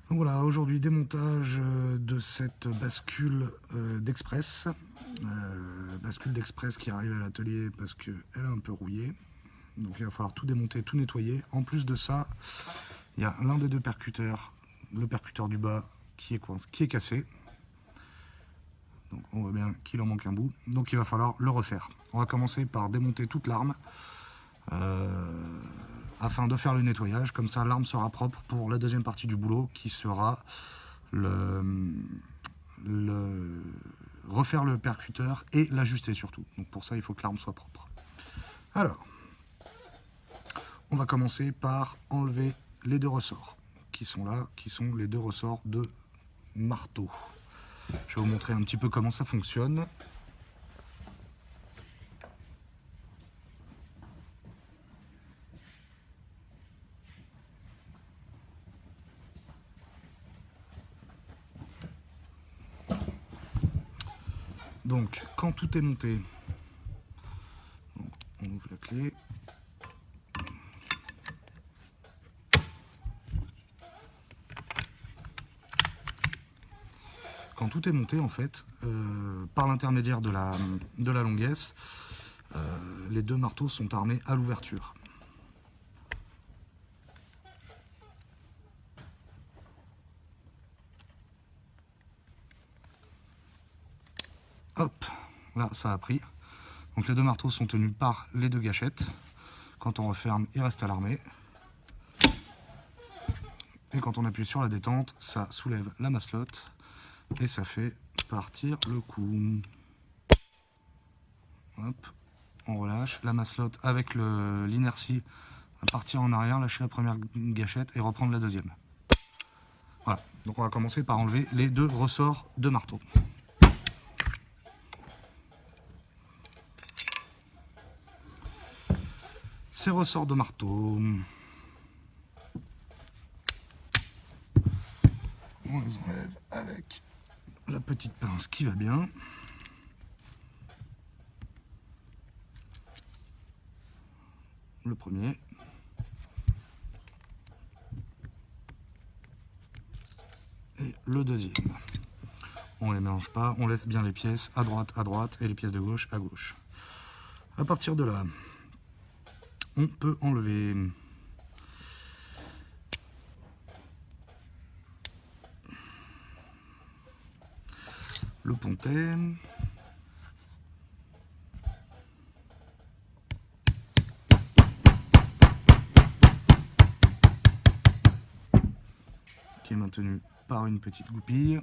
Donc voilà, aujourd'hui démontage de cette bascule d'express. Bascule d'express qui arrive à l'atelier parce qu'elle est un peu rouillée. Donc il va falloir tout démonter, tout nettoyer. En plus de ça, il y a l'un des deux percuteurs, le percuteur du bas, qui est cassé. Donc on voit bien qu'il en manque un bout. Donc il va falloir le refaire. On va commencer par démonter toute l'arme. Afin de faire le nettoyage, comme ça l'arme sera propre pour la deuxième partie du boulot qui sera refaire le percuteur et l'ajuster surtout. Donc pour ça il faut que l'arme soit propre. Alors, on va commencer par enlever les deux ressorts qui sont là, qui sont les deux ressorts de marteau. Je vais vous montrer un petit peu comment ça fonctionne. Donc, quand tout est monté, on ouvre la clé. Quand tout est monté, en fait, par l'intermédiaire de la longuesse, les deux marteaux sont armés à l'ouverture. Hop, là ça a pris. Donc les deux marteaux sont tenus par les deux gâchettes. Quand on referme, il reste à l'armée. Et quand on appuie sur la détente, ça soulève la masselotte et ça fait partir le coup. Hop, on relâche la masselotte avec l'inertie va partir en arrière, lâcher la première gâchette et reprendre la deuxième. Voilà, donc on va commencer par enlever les deux ressorts de marteau. Ces ressorts de marteau, on les enlève avec la petite pince qui va bien. Le premier. Et le deuxième. On les mélange pas, on laisse bien les pièces à droite et les pièces de gauche à gauche. À partir de là, on peut enlever le pontet, qui est maintenu par une petite goupille.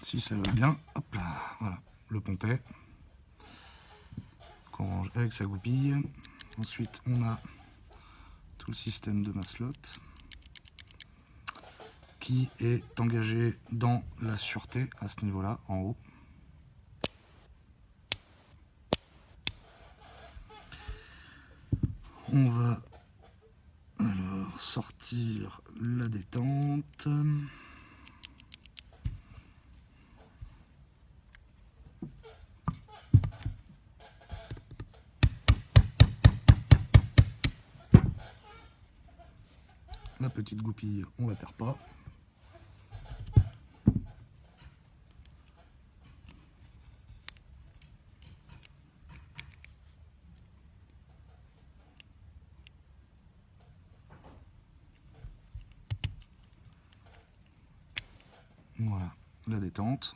Si ça va bien, hop là, voilà, le pontet qu'on range avec sa goupille. Ensuite, on a tout le système de masselotte qui est engagé dans la sûreté à ce niveau-là, en haut. On va alors sortir la détente. La petite goupille, on la perd pas. Voilà, la détente.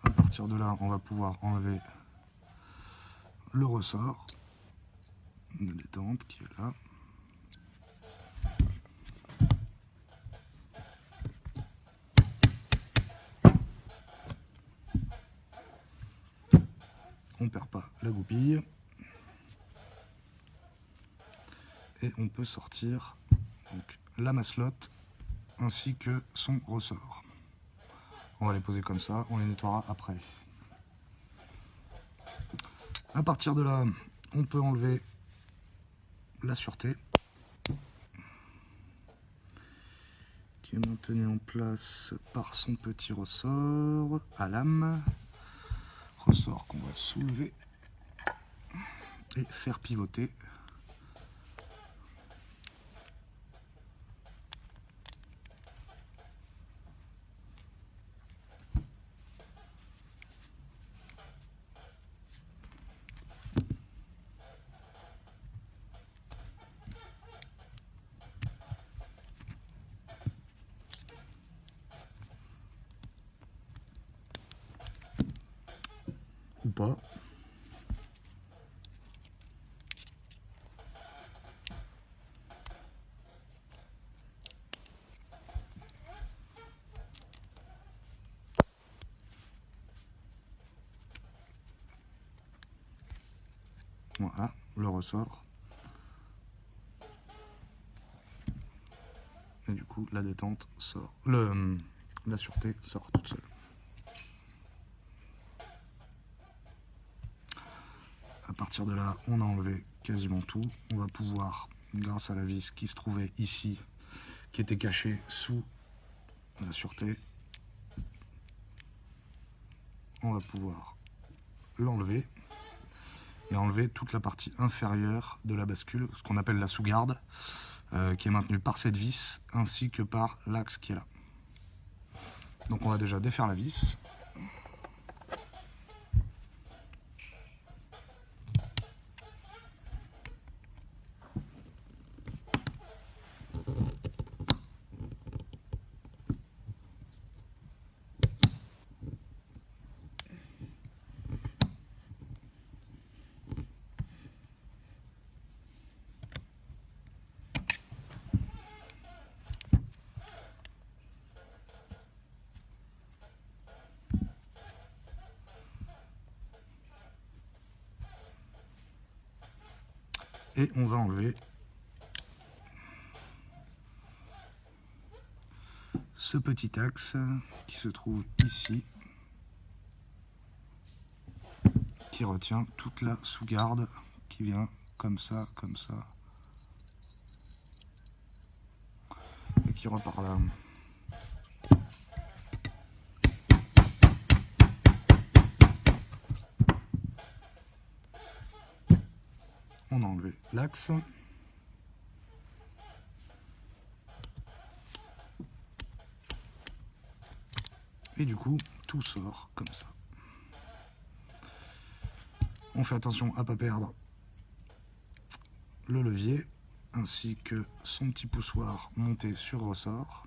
À partir de là, on va pouvoir enlever le ressort de détente qui est là. On perd pas la goupille. et on peut sortir donc, la masselotte ainsi que son ressort. On va les poser comme ça, on les nettoiera après. À partir de là, on peut enlever la sûreté qui est maintenue en place par son petit ressort à lame. Ressort qu'on va soulever et faire pivoter. Ou pas. Voilà, le ressort. Et du coup, la détente sort. La sûreté sort toute seule. À partir de là, on a enlevé quasiment tout. On va pouvoir, grâce à la vis qui se trouvait ici, qui était cachée sous la sûreté, on va pouvoir l'enlever et enlever toute la partie inférieure de la bascule, ce qu'on appelle la sous-garde, qui est maintenue par cette vis ainsi que par l'axe qui est là. Donc on va déjà défaire la vis. Et on va enlever ce petit axe qui se trouve ici, qui retient toute la sous-garde qui vient comme ça, et qui repart là. On a enlevé l'axe. Et du coup, tout sort comme ça. On fait attention à ne pas perdre le levier, ainsi que son petit poussoir monté sur ressort.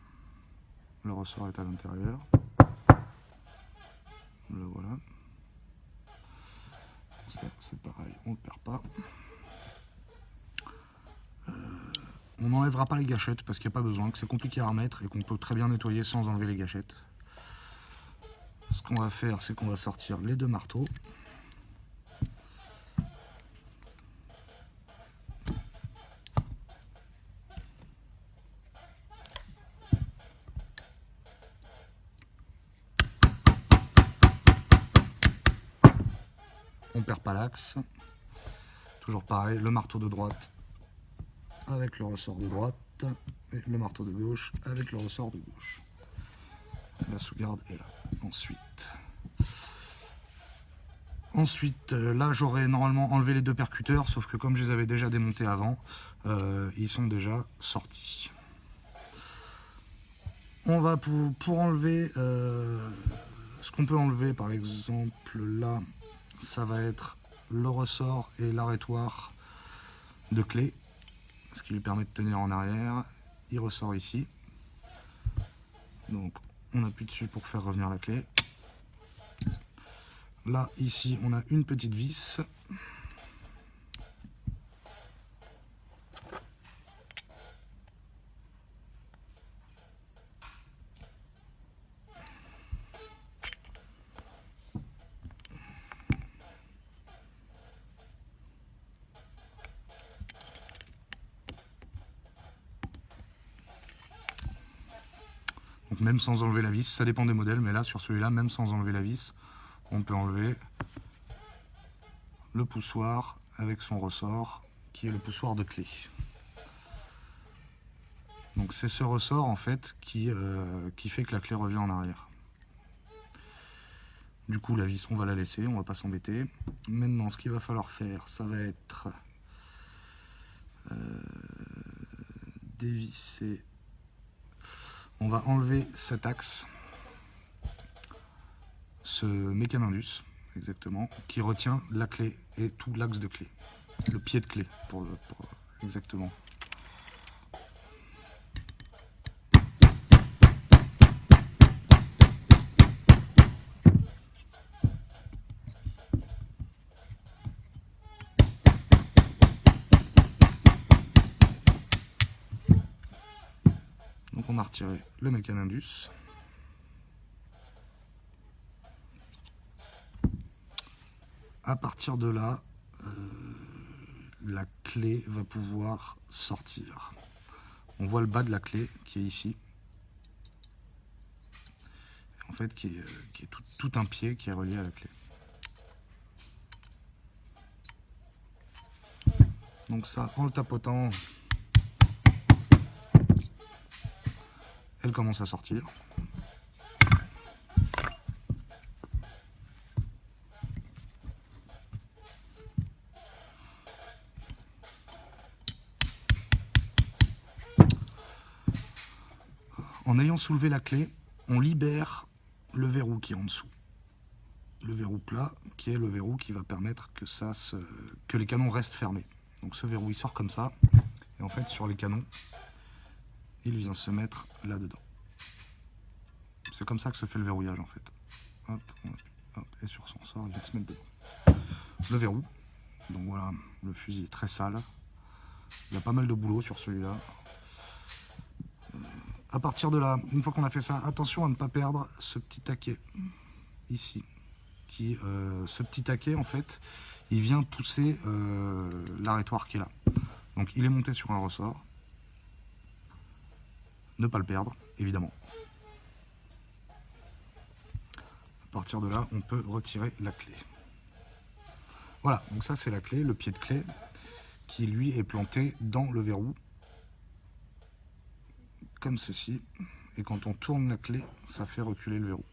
Le ressort est à l'intérieur. Le voilà. Ça, c'est pareil, on ne le perd pas. On n'enlèvera pas les gâchettes parce qu'il n'y a pas besoin, que c'est compliqué à remettre et qu'on peut très bien nettoyer sans enlever les gâchettes. Ce qu'on va faire, c'est qu'on va sortir les deux marteaux. On perd pas l'axe. Toujours pareil, le marteau de droite avec le ressort de droite et le marteau de gauche avec le ressort de gauche. La sous-garde est là. Ensuite, là j'aurais normalement enlevé les deux percuteurs, sauf que comme je les avais déjà démontés avant, ils sont déjà sortis. On va pour enlever ce qu'on peut enlever, par exemple là, ça va être le ressort et l'arrêtoir de clé, ce qui lui permet de tenir en arrière. Il ressort ici, donc on appuie dessus pour faire revenir la clé. Là, ici, on a une petite vis. Donc même sans enlever la vis, ça dépend des modèles, mais là sur celui-là, même sans enlever la vis, on peut enlever le poussoir avec son ressort, qui est le poussoir de clé. Donc c'est ce ressort en fait qui fait que la clé revient en arrière. Du coup la vis on va la laisser, on va pas s'embêter. Maintenant ce qu'il va falloir faire, ça va être dévisser. On va enlever cet axe, ce mécanindus exactement, qui retient la clé et tout l'axe de clé, le pied de clé pour exactement. Donc on a retiré le mécanindus. À partir de là, la clé va pouvoir sortir. On voit le bas de la clé qui est ici. En fait, qui est tout un pied qui est relié à la clé. Donc ça, en le tapotant, elle commence à sortir. En ayant soulevé la clé, on libère le verrou qui est en dessous. Le verrou plat, qui est le verrou qui va permettre que les canons restent fermés. Donc ce verrou il sort comme ça, et en fait sur les canons, il vient se mettre là-dedans. C'est comme ça que se fait le verrouillage en fait. Hop, on appuie, hop, et sur son sort, il vient se mettre dedans. Le verrou, donc voilà, le fusil est très sale. Il y a pas mal de boulot sur celui-là. À partir de là, une fois qu'on a fait ça, attention à ne pas perdre ce petit taquet ici. Ce petit taquet, en fait, il vient pousser l'arrêtoir qui est là. Donc il est monté sur un ressort. Ne pas le perdre, évidemment. À partir de là, on peut retirer la clé. Voilà, donc ça c'est la clé, le pied de clé, qui lui est planté dans le verrou. Comme ceci, et quand on tourne la clé, ça fait reculer le verrou.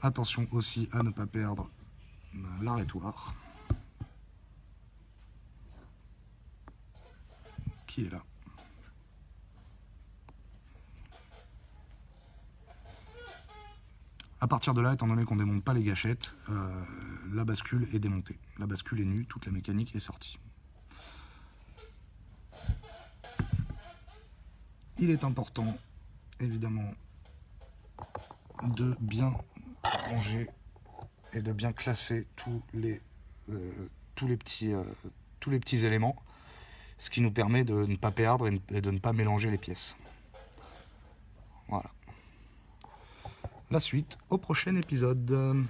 Attention aussi à ne pas perdre l'arrêtoir qui est là. À partir de là, étant donné qu'on ne démonte pas les gâchettes, la bascule est démontée. La bascule est nue, toute la mécanique est sortie. Il est important, évidemment, de bien ranger et de bien classer tous les petits éléments, ce qui nous permet de ne pas perdre et de ne pas mélanger les pièces. Voilà. La suite au prochain épisode.